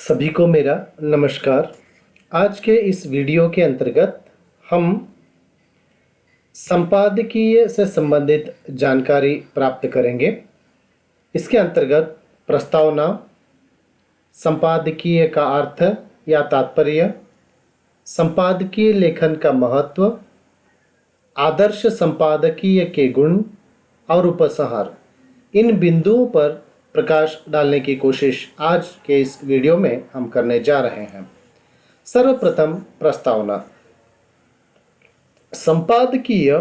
सभी को मेरा नमस्कार। आज के इस वीडियो के अंतर्गत हम संपादकीय से संबंधित जानकारी प्राप्त करेंगे। इसके अंतर्गत प्रस्तावना, संपादकीय का अर्थ या तात्पर्य, संपादकीय लेखन का महत्व, आदर्श संपादकीय के गुण और उपसंहार, इन बिंदुओं पर प्रकाश डालने की कोशिश आज के इस वीडियो में हम करने जा रहे हैं। सर्वप्रथम प्रस्तावना। संपादकीय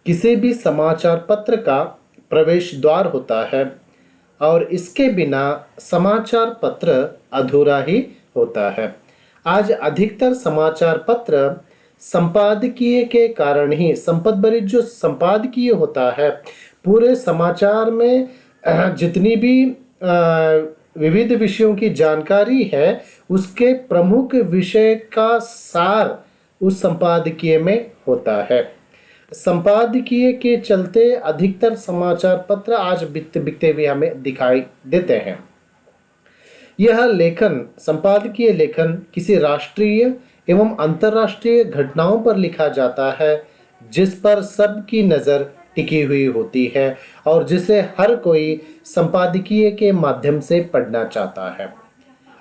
किसी भी समाचार पत्र का प्रवेश द्वार होता है और इसके बिना समाचार पत्र अधूरा ही होता है। आज अधिकतर समाचार पत्र संपादकीय के कारण ही, संपदभरित जो संपादकीय होता है, पूरे समाचार में जितनी भी विविध विषयों की जानकारी है उसके प्रमुख विषय का सार उस संपादकीय में होता है। संपादकीय के चलते अधिकतर समाचार पत्र आज बिकते हुए हमें दिखाई देते हैं। यह लेखन, संपादकीय लेखन किसी राष्ट्रीय एवं अंतर्राष्ट्रीय घटनाओं पर लिखा जाता है जिस पर सबकी नज़र टिकी हुई होती है और जिसे हर कोई संपादकीय के माध्यम से पढ़ना चाहता है।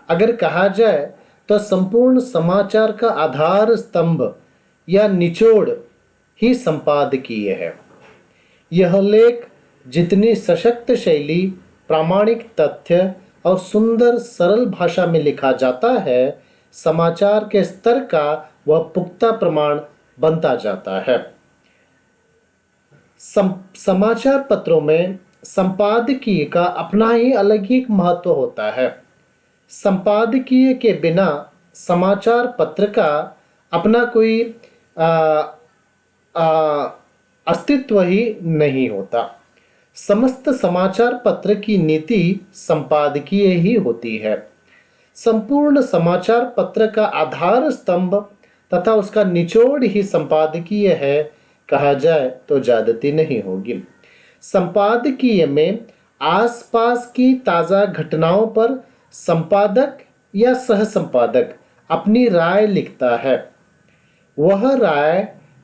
अगर कहा जाए तो संपूर्ण समाचार का आधार स्तंभ या निचोड़ ही संपादकीय है। यह लेख जितनी सशक्त शैली, प्रामाणिक तथ्य और सुंदर सरल भाषा में लिखा जाता है, समाचार के स्तर का वह पुख्ता प्रमाण बनता जाता है। समाचार पत्रों में संपादकीय का अपना ही अलग ही महत्व होता है। संपादकीय के बिना समाचार पत्र का अपना कोई अस्तित्व ही नहीं होता। समस्त समाचार पत्र की नीति संपादकीय ही होती है। संपूर्ण समाचार पत्र का आधार स्तंभ तथा उसका निचोड़ ही संपादकीय है, कहा जाए तो ज्यादती नहीं होगी। संपादकीय में आसपास की ताज़ा घटनाओं पर संपादक या सह संपादक अपनी राय लिखता है। वह राय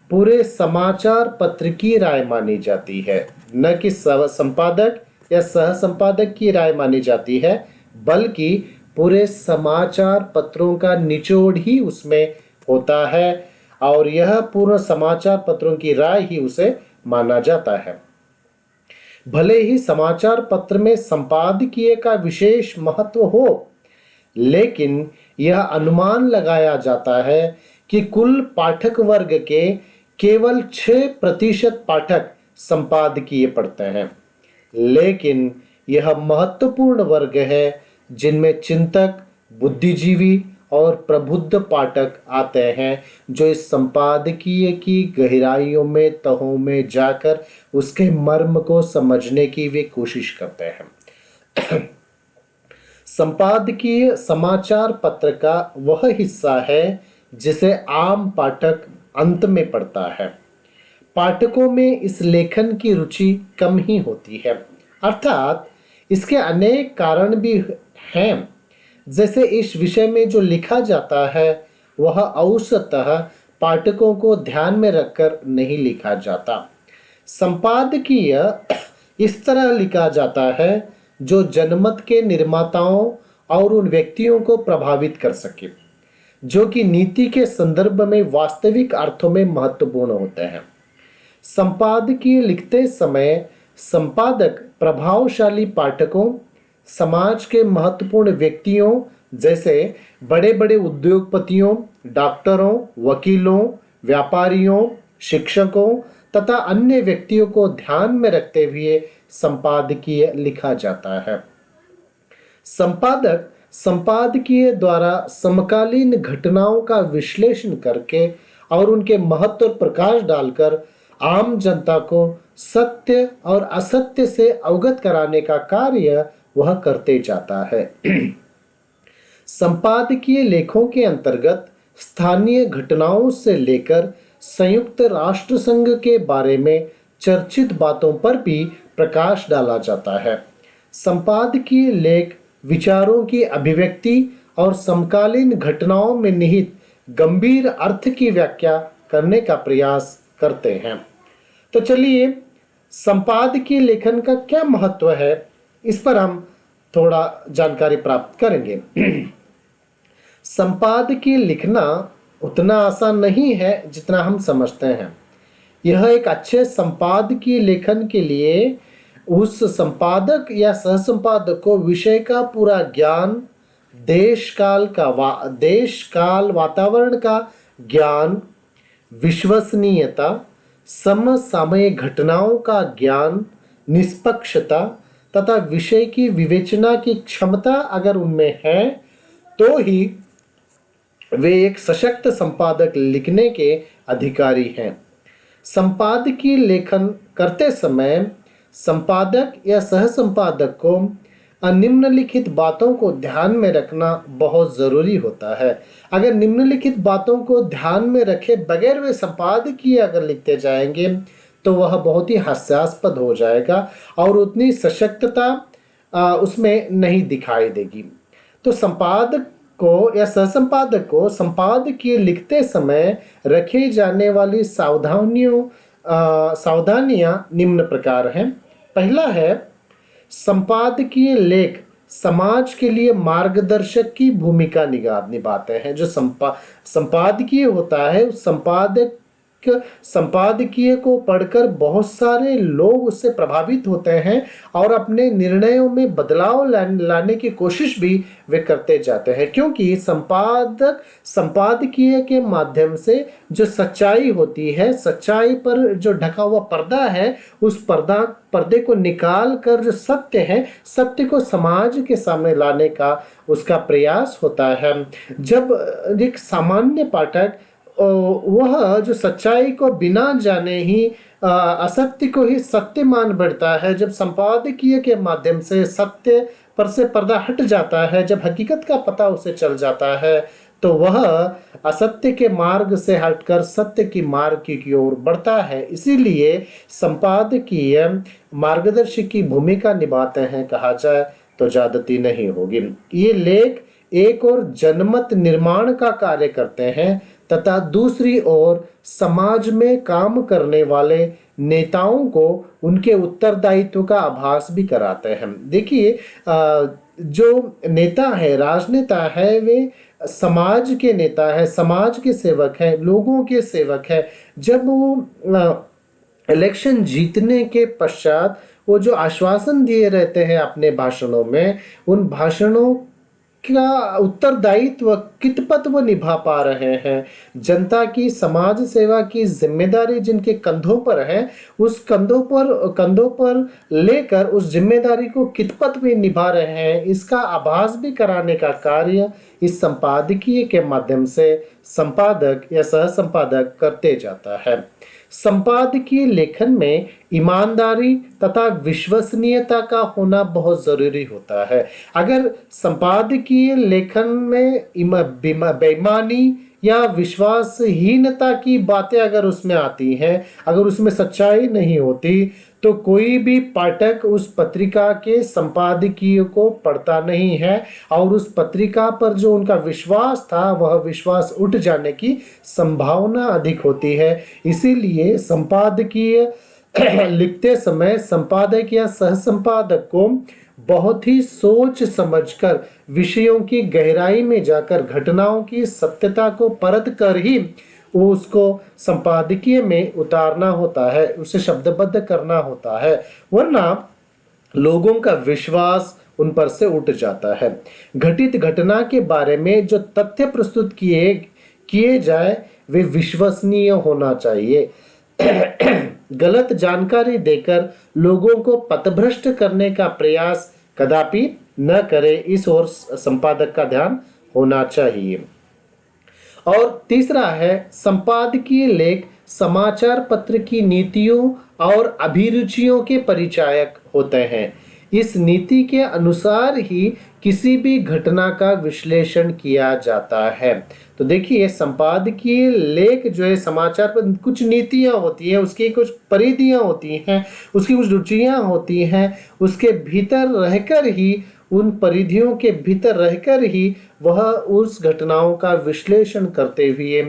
पूरे समाचार पत्र की राय मानी जाती है, न कि संपादक या सह संपादक की राय मानी जाती है, बल्कि पूरे समाचार पत्रों का निचोड़ ही उसमें होता है और यह पूर्ण समाचार पत्रों की राय ही उसे माना जाता है। भले ही समाचार पत्र में संपादकीय का विशेष महत्व हो, लेकिन यह अनुमान लगाया जाता है कि कुल पाठक वर्ग के केवल 6% पाठक संपादकीय पढ़ते हैं। लेकिन यह महत्वपूर्ण वर्ग है जिनमें चिंतक, बुद्धिजीवी और प्रबुद्ध पाठक आते हैं, जो इस संपादकीय की गहराइयों में, तहों में जाकर उसके मर्म को समझने की वे कोशिश करते हैं। संपादकीय समाचार पत्र का वह हिस्सा है जिसे आम पाठक अंत में पढ़ता है। पाठकों में इस लेखन की रुचि कम ही होती है, अर्थात इसके अनेक कारण भी हैं। जैसे इस विषय में जो लिखा जाता है वह औसतः पाठकों को ध्यान में रखकर नहीं लिखा जाता। संपादकीय इस तरह लिखा जाता है जो जनमत के निर्माताओं और उन व्यक्तियों को प्रभावित कर सके जो कि नीति के संदर्भ में वास्तविक अर्थों में महत्वपूर्ण होते हैं। संपादकीय लिखते समय संपादक प्रभावशाली पाठकों, समाज के महत्वपूर्ण व्यक्तियों जैसे बड़े बड़े उद्योगपतियों, डॉक्टरों, वकीलों, व्यापारियों, शिक्षकों तथा अन्य व्यक्तियों को ध्यान में रखते हुए संपादकीय लिखा जाता है। संपादक संपादकीय द्वारा समकालीन घटनाओं का विश्लेषण करके और उनके महत्व पर प्रकाश डालकर आम जनता को सत्य और असत्य से अवगत कराने का कार्य वह करते जाता है। संपादकीय लेखों के अंतर्गत स्थानीय घटनाओं से लेकर संयुक्त राष्ट्र संघ के बारे में चर्चित बातों पर भी प्रकाश डाला जाता है। संपादकीय लेख विचारों की अभिव्यक्ति और समकालीन घटनाओं में निहित गंभीर अर्थ की व्याख्या करने का प्रयास करते हैं। तो चलिए, संपादकीय लेखन का क्या महत्व है, इस पर हम थोड़ा जानकारी प्राप्त करेंगे। संपादकीय लिखना उतना आसान नहीं है जितना हम समझते हैं। यह एक अच्छे संपादकीय लेखन के लिए उस संपादक या सह संपादक को विषय का पूरा ज्ञान, देश काल वातावरण का ज्ञान, विश्वसनीयता, समसामयिक घटनाओं का ज्ञान, निष्पक्षता तथा विषय की विवेचना की क्षमता अगर उनमें है तो ही वे एक सशक्त संपादक लिखने के अधिकारी हैं। संपादकीय लेखन करते समय संपादक या सह संपादक को निम्नलिखित बातों को ध्यान में रखना बहुत जरूरी होता है। अगर निम्नलिखित बातों को ध्यान में रखे बगैर वे संपादकीय अगर लिखते जाएंगे तो वह बहुत ही हास्यास्पद हो जाएगा और उतनी सशक्तता उसमें नहीं दिखाई देगी। तो संपादक को या सह संपादक को संपादकीय लिखते समय रखे जाने वाली सावधानियां निम्न प्रकार हैं। पहला है, संपादकीय लेख समाज के लिए मार्गदर्शक की भूमिका निभाते हैं। जो संपादकीय होता है, उस संपादकीय को पढ़कर बहुत सारे लोग उससे प्रभावित होते हैं और अपने निर्णयों में बदलाव लाने की कोशिश भी वे करते जाते हैं, क्योंकि संपादकीय के माध्यम से जो सच्चाई होती है, सच्चाई पर जो ढका हुआ पर्दा है, उस पर्दे को निकाल कर जो सत्य है, सत्य को समाज के सामने लाने का उसका प्रयास होता है। जब एक सामान्य पाठक वह जो सच्चाई को बिना जाने ही असत्य को ही सत्य मान बैठता है, जब संपादकीय के माध्यम से सत्य पर से पर्दा हट जाता है, जब हकीकत का पता उसे चल जाता है, तो वह असत्य के मार्ग से हटकर सत्य की मार्ग की ओर बढ़ता है। इसीलिए संपादकीय मार्गदर्शी की भूमिका निभाते हैं, कहा जाए तो ज्यादती नहीं होगी। ये लेख एक और जनमत निर्माण का कार्य करते हैं तथा दूसरी ओर समाज में काम करने वाले नेताओं को उनके उत्तरदायित्व का आभास भी कराते हैं। देखिए, जो नेता है, राजनेता है, वे समाज के नेता है, समाज के सेवक है, लोगों के सेवक है। जब वो इलेक्शन जीतने के पश्चात वो जो आश्वासन दिए रहते हैं अपने भाषणों में, उन भाषणों का उत्तरदायित्व कितपत वो निभा पा रहे हैं, जनता की समाज सेवा की जिम्मेदारी जिनके कंधों पर है, उस कंधों पर लेकर उस जिम्मेदारी को कितपत वे निभा रहे हैं, इसका आभास भी कराने का कार्य इस संपादकीय के माध्यम से संपादक या सह संपादक करते जाता है। संपादकीय लेखन में ईमानदारी तथा विश्वसनीयता का होना बहुत जरूरी होता है। अगर संपादकीय लेखन में बेईमानी या विश्वासहीनता की बातें अगर उसमें आती हैं, अगर उसमें सच्चाई नहीं होती, तो कोई भी पाठक उस पत्रिका के संपादकीय को पढ़ता नहीं है और उस पत्रिका पर जो उनका विश्वास था वह विश्वास उठ जाने की संभावना अधिक होती है। इसीलिए संपादकीय लिखते समय संपादक या सह संपादक को बहुत ही सोच समझकर, विषयों की गहराई में जाकर, घटनाओं की सत्यता को परख कर ही वो उसको संपादकीय में उतारना होता है, उसे शब्दबद्ध करना होता है, वरना लोगों का विश्वास उन पर से उठ जाता है। घटित घटना के बारे में जो तथ्य प्रस्तुत किए जाए वे विश्वसनीय होना चाहिए। गलत जानकारी देकर लोगों को पथभ्रष्ट करने का प्रयास कदापि न करे, इस ओर संपादक का ध्यान होना चाहिए। और तीसरा है, संपादकीय लेख समाचार पत्र की नीतियों और अभिरुचियों के परिचायक होते हैं। इस नीति के अनुसार ही किसी भी घटना का विश्लेषण किया जाता है। तो देखिए, संपादकीय लेख जो है, समाचार पर कुछ नीतियां होती हैं, उसकी कुछ परिधियां होती हैं, उसकी कुछ रुचियां होती हैं, उसके भीतर रहकर ही उन परिधियों के भीतर रहकर ही वह उस घटनाओं का विश्लेषण करते हुए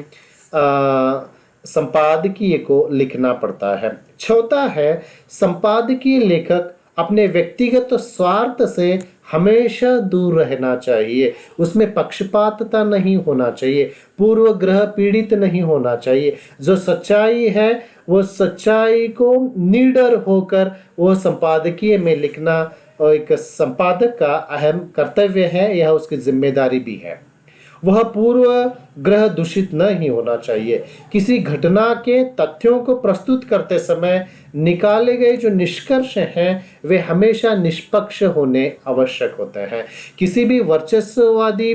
संपादकीय को लिखना पड़ता है। चौथा है, संपादकीय लेखक अपने व्यक्तिगत स्वार्थ से हमेशा दूर रहना चाहिए। उसमें पक्षपातता नहीं होना चाहिए, पूर्वग्रह पीड़ित नहीं होना चाहिए। जो सच्चाई है वो सच्चाई को निडर होकर वो संपादकीय में लिखना एक संपादक का अहम कर्तव्य है, यह उसकी जिम्मेदारी भी है। वह पूर्व ग्रह दूषित नहीं होना चाहिए। किसी घटना के तथ्यों को प्रस्तुत करते समय निकाले गए जो निष्कर्ष हैं वे हमेशा निष्पक्ष होने आवश्यक होते हैं। किसी भी वर्चस्ववादी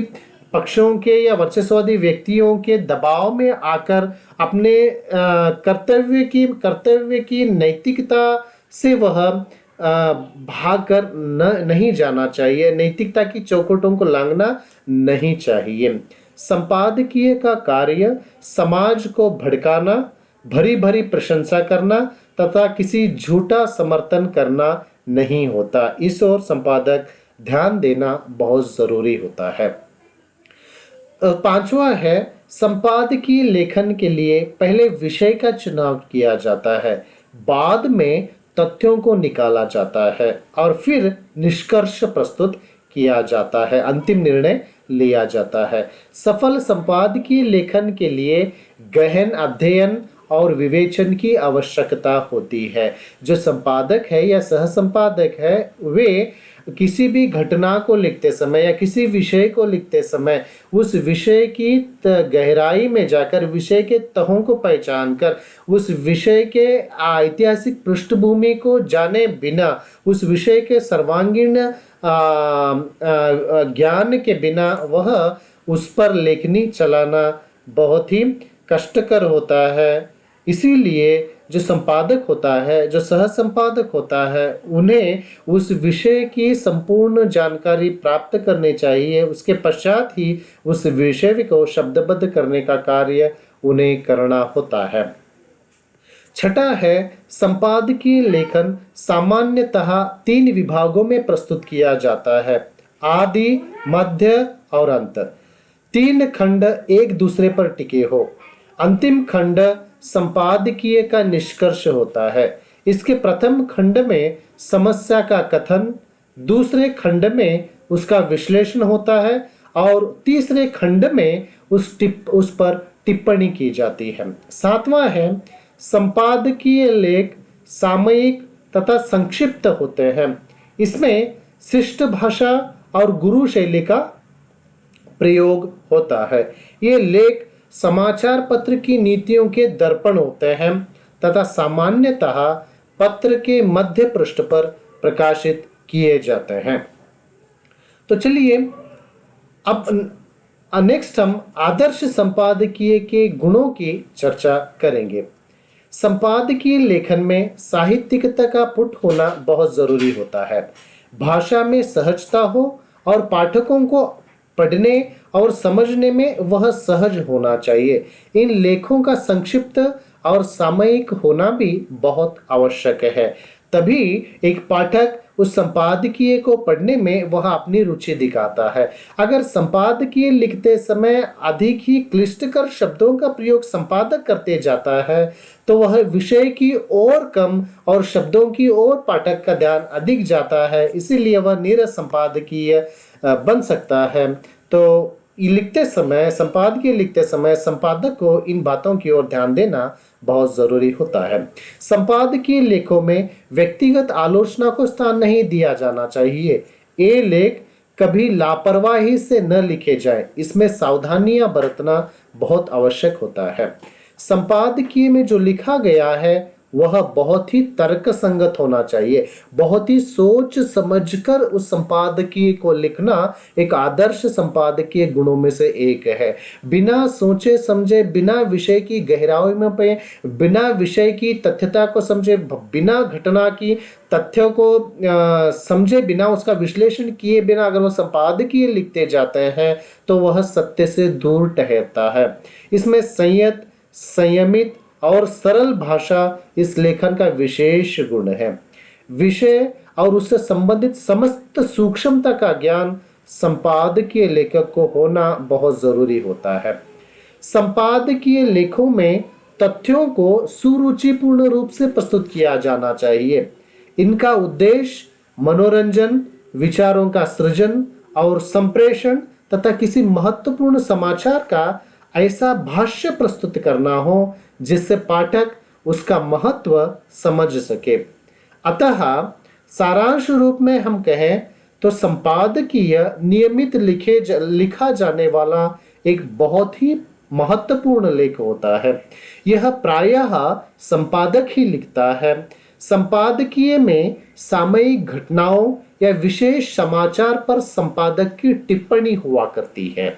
पक्षों के या वर्चस्ववादी व्यक्तियों के दबाव में आकर अपने कर्तव्य की नैतिकता से वह भागकर नहीं जाना चाहिए। नैतिकता की चौखटों को लांघना नहीं चाहिए। संपादकीय का कार्य समाज को भड़काना, भरी भरी प्रशंसा करना तथा किसी झूठा समर्थन करना नहीं होता। इस ओर संपादक ध्यान देना बहुत जरूरी होता है। पांचवा है, संपादकीय लेखन के लिए पहले विषय का चुनाव किया जाता है, बाद में तथ्यों को निकाला जाता है और फिर निष्कर्ष प्रस्तुत किया जाता है, अंतिम निर्णय लिया जाता है। सफल संपादकीय लेखन के लिए गहन अध्ययन और विवेचन की आवश्यकता होती है। जो संपादक है या सह संपादक है वे किसी भी घटना को लिखते समय या किसी विषय को लिखते समय उस विषय की गहराई में जाकर विषय के तहों को पहचान कर उस विषय के ऐतिहासिक पृष्ठभूमि को जाने बिना, उस विषय के सर्वांगीण ज्ञान के बिना वह उस पर लेखनी चलाना बहुत ही कष्टकर होता है। इसीलिए जो संपादक होता है, जो सह संपादक होता है, उन्हें उस विषय की संपूर्ण जानकारी प्राप्त करनी चाहिए। उसके पश्चात ही उस विषय को शब्दबद्ध करने का कार्य उन्हें करना होता है। छठा है, संपादकीय लेखन सामान्यतः 3 विभागों में प्रस्तुत किया जाता है, आदि, मध्य और अंत। 3 खंड एक दूसरे पर टिके हो। अंतिम खंड संपादकीय का निष्कर्ष होता है। इसके प्रथम खंड में समस्या का कथन, दूसरे खंड में उसका विश्लेषण होता है और तीसरे खंड में उस पर टिप्पणी की जाती है। 7वां है, संपादकीय लेख सामयिक तथा संक्षिप्त होते हैं। इसमें शिष्ट भाषा और गुरु शैली का प्रयोग होता है। ये लेख समाचार पत्र की नीतियों के दर्पण होते हैं तथा सामान्यतः पत्र के मध्य पृष्ठ पर प्रकाशित किए जाते हैं। तो चलिए अब नेक्स्ट हम आदर्श संपादकीय के गुणों की चर्चा करेंगे। संपादकीय लेखन में साहित्यिकता का पुट होना बहुत जरूरी होता है। भाषा में सहजता हो और पाठकों को पढ़ने और समझने में वह सहज होना चाहिए। इन लेखों का संक्षिप्त और सामयिक होना भी बहुत आवश्यक है, तभी एक पाठक उस संपादकीय को पढ़ने में वह अपनी रुचि दिखाता है। अगर संपादकीय लिखते समय अधिक ही क्लिष्टकर शब्दों का प्रयोग संपादक करते जाता है तो वह विषय की ओर कम और शब्दों की ओर पाठक का ध्यान अधिक जाता है, इसीलिए वह नीरस संपादकीय बन सकता है। तो संपादकीय लिखते समय संपादक को इन बातों की ओर ध्यान देना बहुत जरूरी होता है। संपादकीय लेखों में व्यक्तिगत आलोचना को स्थान नहीं दिया जाना चाहिए। ये लेख कभी लापरवाही से न लिखे जाए, इसमें सावधानियां बरतना बहुत आवश्यक होता है। संपादकीय में जो लिखा गया है वह बहुत ही तर्क संगत होना चाहिए। बहुत ही सोच समझकर उस संपादकीय को लिखना एक आदर्श संपादकीय गुणों में से एक है। बिना सोचे समझे, बिना विषय की गहराई में पे, बिना विषय की तथ्यता को समझे, बिना घटना की तथ्यों को समझे बिना, उसका विश्लेषण किए बिना अगर वह संपादकीय लिखते जाते हैं तो वह सत्य से दूर ठहरता है। इसमें संयमित और सरल भाषा इस लेखन का विशेष गुण है। विषय और उससे संबंधित समस्त सूक्ष्मता का ज्ञान संपादकीय लेखक को होना बहुत जरूरी होता है। संपादकीय लेखों में तथ्यों को सुरुचिपूर्ण रूप से प्रस्तुत किया जाना चाहिए। इनका उद्देश्य मनोरंजन, विचारों का सृजन और संप्रेषण तथा किसी महत्वपूर्ण समाचार का ऐसा भाष्य प्रस्तुत करना हो जिससे पाठक उसका महत्व समझ सके। अतः सारांश रूप में हम कहें तो संपादकीय नियमित लिखा जाने वाला एक बहुत ही महत्वपूर्ण लेख होता है। यह प्रायः संपादक ही लिखता है। संपादकीय में सामयिक घटनाओं या विशेष समाचार पर संपादक की टिप्पणी हुआ करती है।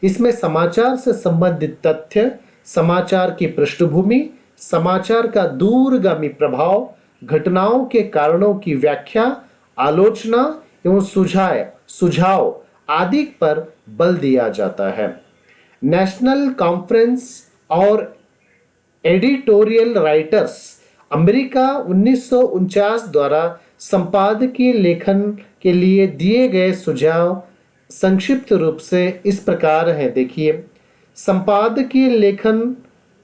इसमें समाचार से संबंधित तथ्य, समाचार की पृष्ठभूमि, समाचार का दूरगामी प्रभाव, घटनाओं के कारणों की व्याख्या, आलोचना एवं सुझाव आदि पर बल दिया जाता है। नेशनल कॉन्फ्रेंस और एडिटोरियल राइटर्स अमेरिका 1949 द्वारा संपादकीय लेखन के लिए दिए गए सुझाव संक्षिप्त रूप से इस प्रकार है। देखिए, संपादकीय लेखन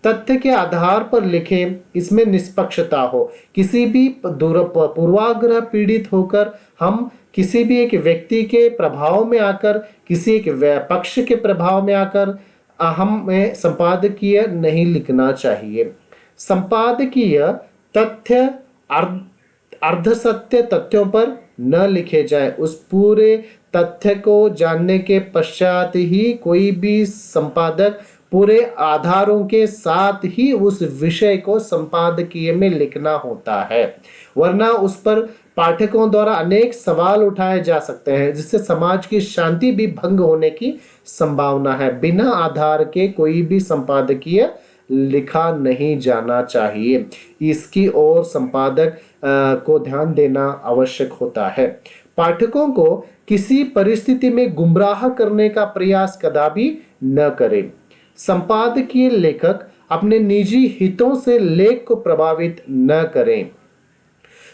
तथ्य के आधार पर लिखें, इसमें निष्पक्षता हो। किसी भी पूर्वाग्रह पीड़ित होकर हम किसी भी एक व्यक्ति के प्रभाव में आकर, किसी एक पक्ष के प्रभाव में आकर हमें संपादकीय नहीं लिखना चाहिए। संपादकीय तथ्य अर्धसत्य तथ्यों पर न लिखे जाए। उस पूरे तथ्य को जानने के पश्चात ही कोई भी संपादक पूरे आधारों के साथ ही उस विषय को संपादकीय में लिखना होता है, वरना उस पर पाठकों द्वारा अनेक सवाल उठाए जा सकते हैं जिससे समाज की शांति भी भंग होने की संभावना है। बिना आधार के कोई भी संपादकीय लिखा नहीं जाना चाहिए। इसकी ओर संपादक को ध्यान देना आवश्यक होता है। पाठकों को किसी परिस्थिति में गुमराह करने का प्रयास कदापि न करें। संपादकीय लेखक अपने निजी हितों से लेख को प्रभावित न करें।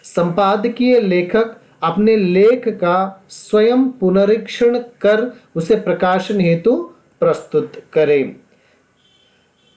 संपादकीय लेखक अपने लेख का स्वयं पुनरीक्षण कर उसे प्रकाशन हेतु प्रस्तुत करें।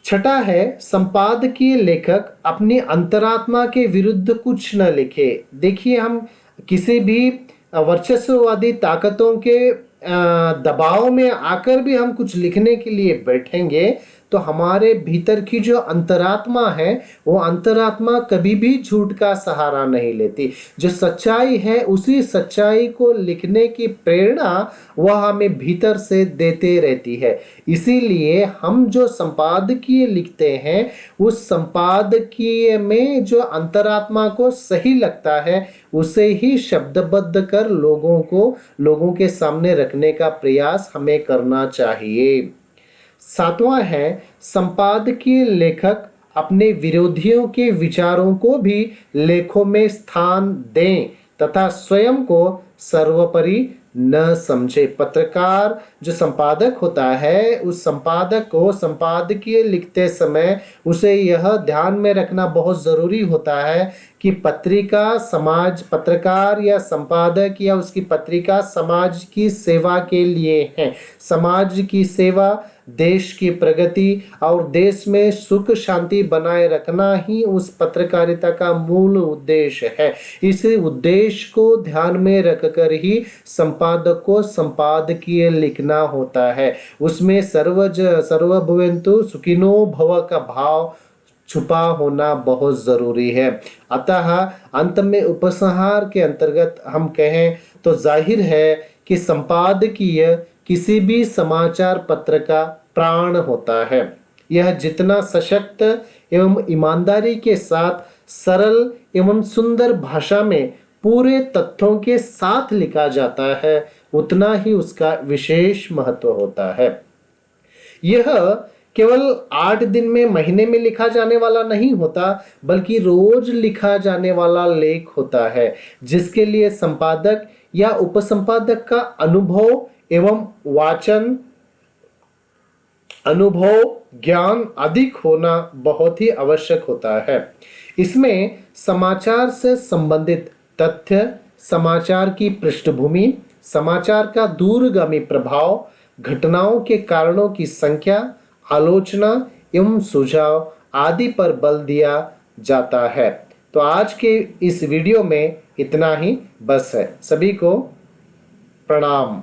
छठा है, संपादकीय लेखक अपनी अंतरात्मा के विरुद्ध कुछ न लिखे। देखिए, हम किसी भी वर्चस्ववादी ताकतों के दबाव में आकर भी हम कुछ लिखने के लिए बैठेंगे तो हमारे भीतर की जो अंतरात्मा है वो अंतरात्मा कभी भी झूठ का सहारा नहीं लेती। जो सच्चाई है उसी सच्चाई को लिखने की प्रेरणा वह हमें भीतर से देते रहती है। इसीलिए हम जो संपादकीय लिखते हैं उस संपादकीय में जो अंतरात्मा को सही लगता है उसे ही शब्दबद्ध कर लोगों के सामने रखने का प्रयास हमें करना चाहिए। सातवां है, संपादकीय लेखक अपने विरोधियों के विचारों को भी लेखों में स्थान दें तथा स्वयं को सर्वोपरि न समझे। पत्रकार जो संपादक होता है उस संपादक को संपादकीय लिखते समय उसे यह ध्यान में रखना बहुत जरूरी होता है कि पत्रकार या संपादक या उसकी पत्रिका समाज की सेवा के लिए है। समाज की सेवा, देश की प्रगति और देश में सुख शांति बनाए रखना ही उस पत्रकारिता का मूल उद्देश्य है। इस उद्देश्य को ध्यान में रखकर ही संपादक को संपादकीय लिखना होता है। उसमें सर्वभवन्तु सुखिनो भव का भाव छुपा होना बहुत जरूरी है। अतः अंत में उपसंहार के अंतर्गत हम कहें तो जाहिर है कि संपादकीय किसी भी समाचार पत्र का प्राण होता है। यह जितना सशक्त एवं ईमानदारी के साथ सरल एवं सुंदर भाषा में पूरे तथ्यों के साथ लिखा जाता है उतना ही उसका विशेष महत्व होता है। यह केवल 8 दिन में, महीने में लिखा जाने वाला नहीं होता बल्कि रोज लिखा जाने वाला लेख होता है जिसके लिए संपादक या उपसंपादक का अनुभव एवं वाचन अनुभव ज्ञान अधिक होना बहुत ही आवश्यक होता है। इसमें समाचार से संबंधित तथ्य, समाचार की पृष्ठभूमि, समाचार का दूरगामी प्रभाव, घटनाओं के कारणों की संख्या, आलोचना एवं सुझाव आदि पर बल दिया जाता है। तो आज के इस वीडियो में इतना ही बस है। सभी को प्रणाम।